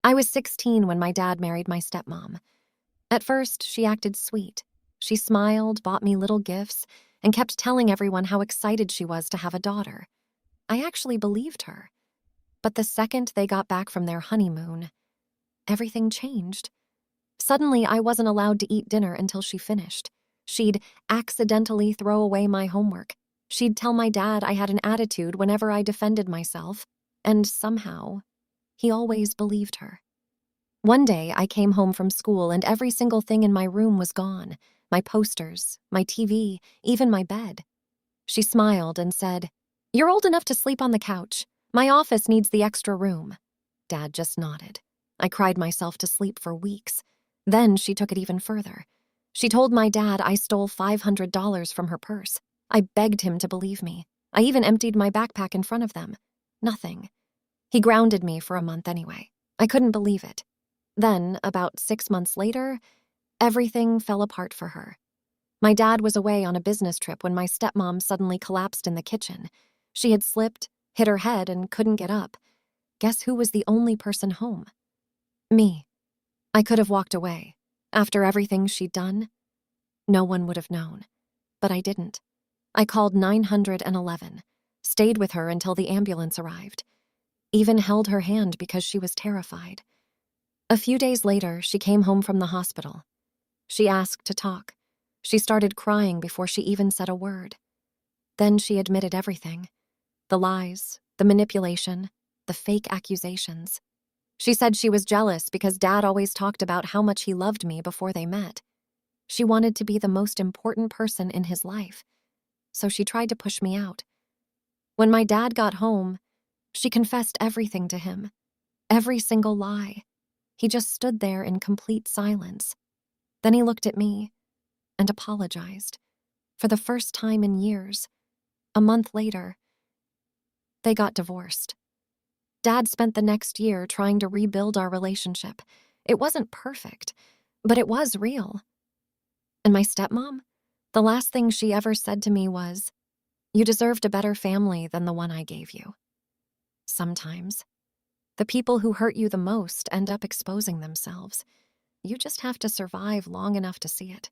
I was 16 when my dad married my stepmom. At first, she acted sweet. She smiled, bought me little gifts, and kept telling everyone how excited she was to have a daughter. I actually believed her. But the second they got back from their honeymoon, everything changed. Suddenly, I wasn't allowed to eat dinner until she finished. She'd accidentally throw away my homework. She'd tell my dad I had an attitude whenever I defended myself, and somehow, he always believed her. One day, I came home from school and every single thing in my room was gone. My posters, my TV, even my bed. She smiled and said, "You're old enough to sleep on the couch. My office needs the extra room." Dad just nodded. I cried myself to sleep for weeks. Then she took it even further. She told my dad I stole $500 from her purse. I begged him to believe me. I even emptied my backpack in front of them. Nothing. He grounded me for a month anyway. I couldn't believe it. Then, about 6 months later, everything fell apart for her. My dad was away on a business trip when my stepmom suddenly collapsed in the kitchen. She had slipped, hit her head, and couldn't get up. Guess who was the only person home? Me. I could have walked away. After everything she'd done, no one would have known. But I didn't. I called 911, stayed with her until the ambulance arrived, even held her hand because she was terrified. A few days later, she came home from the hospital. She asked to talk. She started crying before she even said a word. Then she admitted everything. The lies, the manipulation, the fake accusations. She said she was jealous because Dad always talked about how much he loved me before they met. She wanted to be the most important person in his life, so she tried to push me out. When my dad got home, she confessed everything to him, every single lie. He just stood there in complete silence. Then he looked at me and apologized. For the first time in years, a month later, they got divorced. Dad spent the next year trying to rebuild our relationship. It wasn't perfect, but it was real. And my stepmom? The last thing she ever said to me was, "You deserved a better family than the one I gave you." Sometimes, the people who hurt you the most end up exposing themselves. You just have to survive long enough to see it.